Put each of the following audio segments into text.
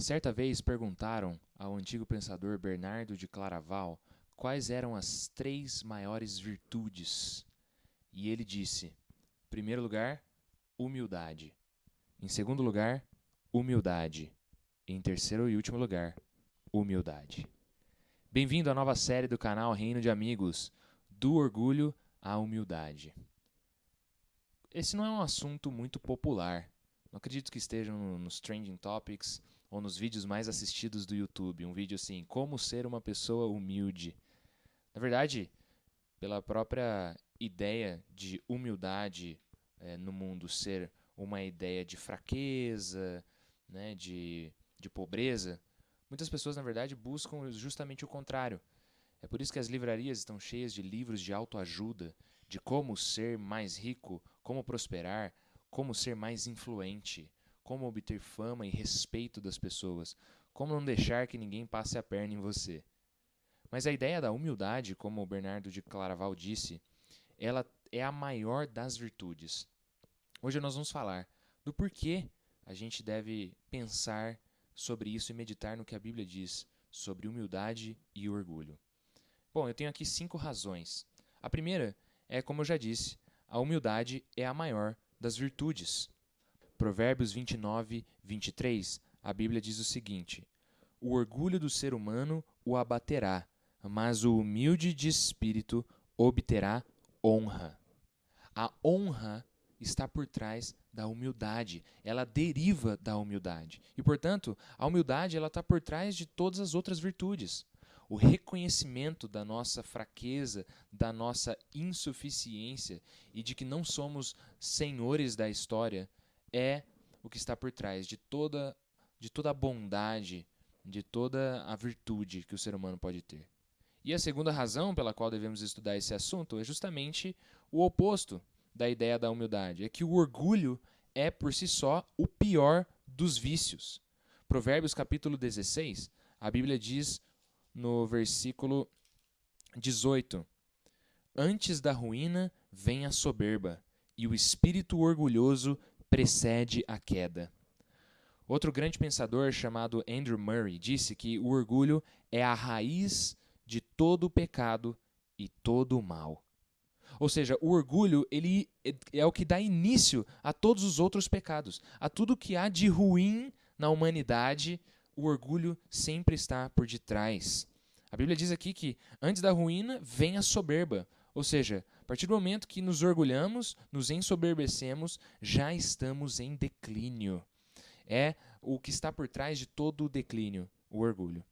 Certa vez perguntaram ao antigo pensador Bernardo de Claraval quais eram as 3 maiores virtudes. E ele disse: em primeiro lugar, humildade. Em segundo lugar, humildade. E em terceiro e último lugar, humildade. Bem-vindo à nova série do canal Reino de Amigos, do orgulho à humildade. Esse não é um assunto muito popular. Não acredito que esteja nos trending topics ou nos vídeos mais assistidos do YouTube. Um vídeo assim, como ser uma pessoa humilde. Na verdade, pela própria ideia de humildade no mundo ser uma ideia de fraqueza, né, de pobreza, muitas pessoas, na verdade, buscam justamente o contrário. É por isso que as livrarias estão cheias de livros de autoajuda, de como ser mais rico, como prosperar, como ser mais influente, como obter fama e respeito das pessoas, como não deixar que ninguém passe a perna em você. Mas a ideia da humildade, como o Bernardo de Claraval disse, ela é a maior das virtudes. Hoje nós vamos falar do porquê a gente deve pensar sobre isso e meditar no que a Bíblia diz sobre humildade e orgulho. Bom, eu tenho aqui 5 razões. A primeira é, como eu já disse, a humildade é a maior das virtudes. Provérbios 29, 23, a Bíblia diz o seguinte: o orgulho do ser humano o abaterá, mas o humilde de espírito obterá honra. A honra está por trás da humildade, ela deriva da humildade. E, portanto, a humildade ela está por trás de todas as outras virtudes. O reconhecimento da nossa fraqueza, da nossa insuficiência e de que não somos senhores da história é o que está por trás de toda a bondade, de toda a virtude que o ser humano pode ter. E a segunda razão pela qual devemos estudar esse assunto é justamente o oposto da ideia da humildade. É que o orgulho é, por si só, o pior dos vícios. Provérbios capítulo 16, a Bíblia diz no versículo 18: antes da ruína vem a soberba, e o espírito orgulhoso precede a queda. Outro grande pensador chamado Andrew Murray disse que o orgulho é a raiz de todo o pecado e todo o mal. Ou seja, o orgulho ele é o que dá início a todos os outros pecados. A tudo que há de ruim na humanidade, o orgulho sempre está por detrás. A Bíblia diz aqui que antes da ruína vem a soberba. Ou seja, a partir do momento que nos orgulhamos, nos ensoberbecemos, já estamos em declínio. É o que está por trás de todo o declínio, o orgulho.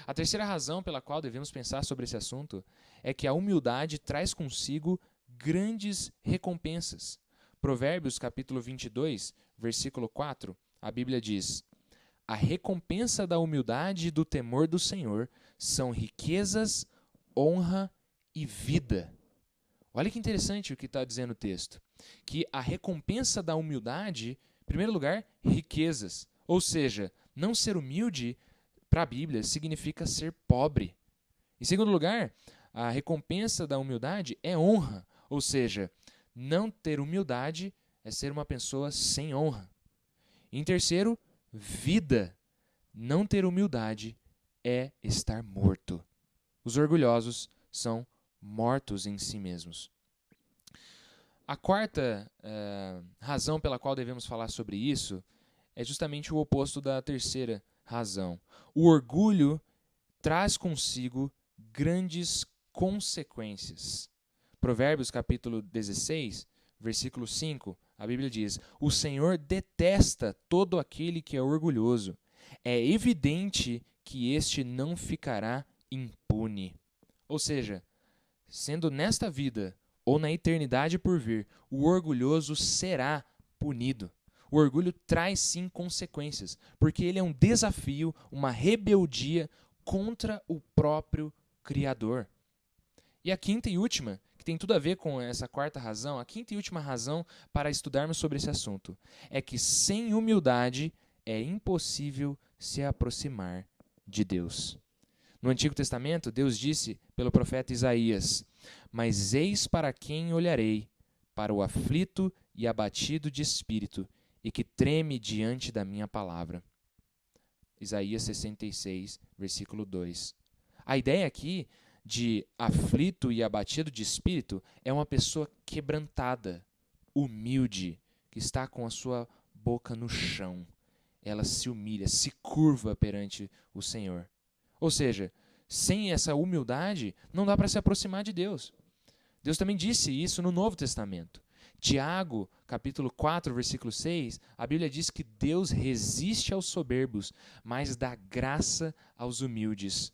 A terceira razão pela qual devemos pensar sobre esse assunto é que a humildade traz consigo grandes recompensas. Provérbios capítulo 22, versículo 4, a Bíblia diz: a recompensa da humildade e do temor do Senhor são riquezas, honra e vida. Olha que interessante o que está dizendo o texto. Que a recompensa da humildade, em primeiro lugar, riquezas. Ou seja, não ser humilde, para a Bíblia, significa ser pobre. Em segundo lugar, a recompensa da humildade é honra. Ou seja, não ter humildade é ser uma pessoa sem honra. Em terceiro, vida. Não ter humildade é estar morto. Os orgulhosos são mortos em si mesmos. A quarta razão pela qual devemos falar sobre isso é justamente o oposto da terceira razão. O orgulho traz consigo grandes consequências. Provérbios capítulo 16, versículo 5, a Bíblia diz: o Senhor detesta todo aquele que é orgulhoso. É evidente que este não ficará impune. Ou seja, sendo nesta vida ou na eternidade por vir, o orgulhoso será punido. O orgulho traz sim consequências, porque ele é um desafio, uma rebeldia contra o próprio Criador. E a quinta e última, que tem tudo a ver com essa quarta razão, a quinta e última razão para estudarmos sobre esse assunto, é que sem humildade é impossível se aproximar de Deus. No Antigo Testamento, Deus disse pelo profeta Isaías: mas eis para quem olharei, para o aflito e abatido de espírito, e que treme diante da minha palavra. Isaías 66, versículo 2. A ideia aqui de aflito e abatido de espírito é uma pessoa quebrantada, humilde, que está com a sua boca no chão. Ela se humilha, se curva perante o Senhor. Ou seja, sem essa humildade, não dá para se aproximar de Deus. Deus também disse isso no Novo Testamento. Tiago, capítulo 4, versículo 6, a Bíblia diz que Deus resiste aos soberbos, mas dá graça aos humildes.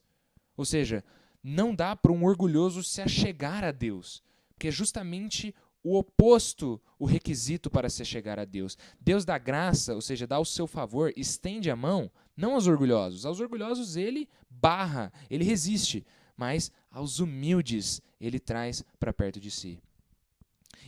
Ou seja, não dá para um orgulhoso se achegar a Deus, porque é justamente o oposto o requisito para se achegar a Deus. Deus dá graça, ou seja, dá o seu favor, estende a mão, não aos orgulhosos. Aos orgulhosos ele barra, ele resiste, mas aos humildes ele traz para perto de si.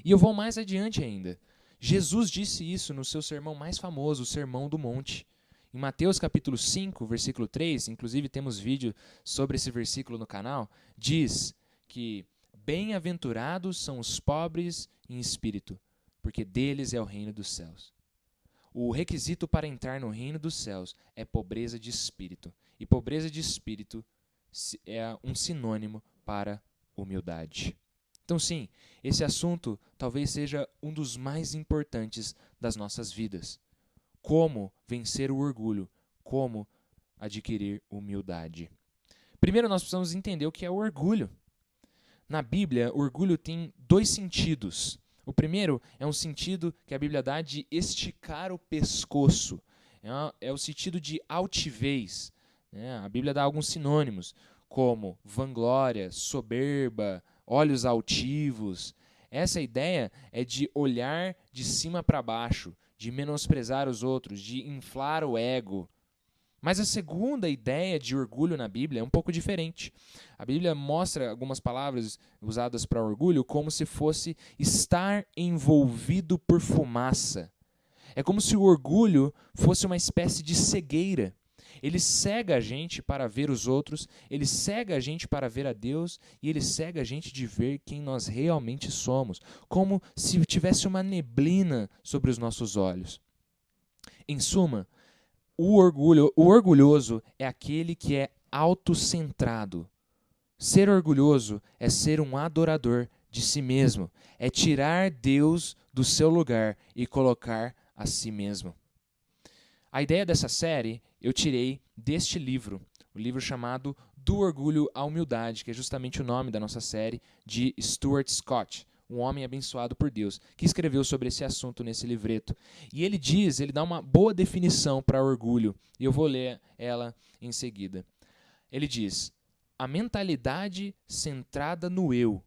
E eu vou mais adiante ainda. Jesus disse isso no seu sermão mais famoso, o Sermão do Monte. Em Mateus capítulo 5, versículo 3, inclusive temos vídeo sobre esse versículo no canal, diz que bem-aventurados são os pobres em espírito, porque deles é o reino dos céus. O requisito para entrar no reino dos céus é pobreza de espírito. E pobreza de espírito é um sinônimo para humildade. Então, sim, esse assunto talvez seja um dos mais importantes das nossas vidas. Como vencer o orgulho? Como adquirir humildade? Primeiro, nós precisamos entender o que é o orgulho. Na Bíblia, o orgulho tem dois sentidos. O primeiro é um sentido que a Bíblia dá de esticar o pescoço. É o sentido de altivez. A Bíblia dá alguns sinônimos, como vanglória, soberba, olhos altivos. Essa ideia é de olhar de cima para baixo, de menosprezar os outros, de inflar o ego. Mas a segunda ideia de orgulho na Bíblia é um pouco diferente. A Bíblia mostra algumas palavras usadas para orgulho como se fosse estar envolvido por fumaça. É como se o orgulho fosse uma espécie de cegueira. Ele cega a gente para ver os outros, ele cega a gente para ver a Deus e ele cega a gente de ver quem nós realmente somos, como se tivesse uma neblina sobre os nossos olhos. Em suma, o orgulhoso é aquele que é autocentrado. Ser orgulhoso é ser um adorador de si mesmo, é tirar Deus do seu lugar e colocar a si mesmo. A ideia dessa série eu tirei deste livro, o livro chamado Do Orgulho à Humildade, que é justamente o nome da nossa série, de Stuart Scott, um homem abençoado por Deus, que escreveu sobre esse assunto nesse livreto. E ele dá uma boa definição para orgulho, e eu vou ler ela em seguida. Ele diz: a mentalidade centrada no eu,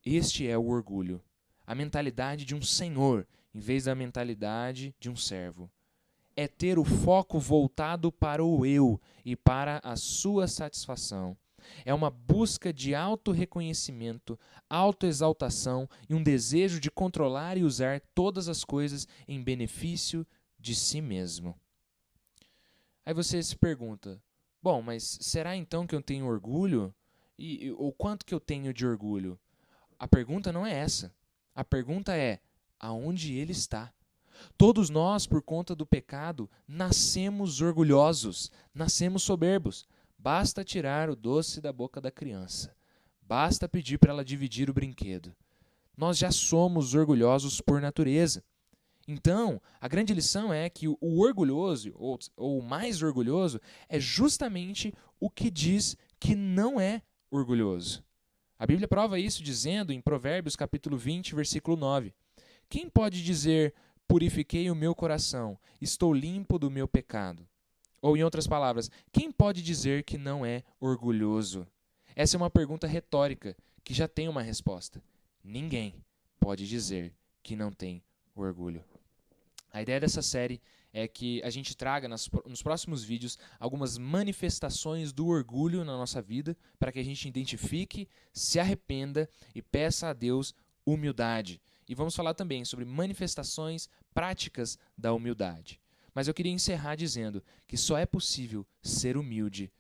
este é o orgulho. A mentalidade de um senhor, em vez da mentalidade de um servo. É ter o foco voltado para o eu e para a sua satisfação. É uma busca de autorreconhecimento, autoexaltação e um desejo de controlar e usar todas as coisas em benefício de si mesmo. Aí você se pergunta, bom, mas será então que eu tenho orgulho? Ou quanto que eu tenho de orgulho? A pergunta não é essa. A pergunta é, aonde ele está? Todos nós, por conta do pecado, nascemos orgulhosos, nascemos soberbos. Basta tirar o doce da boca da criança. Basta pedir para ela dividir o brinquedo. Nós já somos orgulhosos por natureza. Então, a grande lição é que o orgulhoso, ou o mais orgulhoso, é justamente o que diz que não é orgulhoso. A Bíblia prova isso dizendo em Provérbios capítulo 20, versículo 9. Quem pode dizer, purifiquei o meu coração, estou limpo do meu pecado? Ou, em outras palavras, quem pode dizer que não é orgulhoso? Essa é uma pergunta retórica que já tem uma resposta. Ninguém pode dizer que não tem orgulho. A ideia dessa série é que a gente traga nos próximos vídeos algumas manifestações do orgulho na nossa vida para que a gente identifique, se arrependa e peça a Deus humildade. E vamos falar também sobre manifestações práticas da humildade. Mas eu queria encerrar dizendo que só é possível ser humilde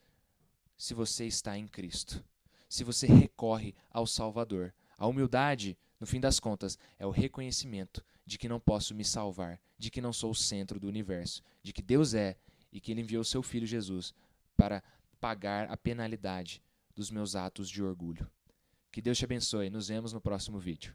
se você está em Cristo, se você recorre ao Salvador. A humildade, no fim das contas, é o reconhecimento de que não posso me salvar, de que não sou o centro do universo, de que Deus é e que Ele enviou seu Filho Jesus para pagar a penalidade dos meus atos de orgulho. Que Deus te abençoe. Nos vemos no próximo vídeo.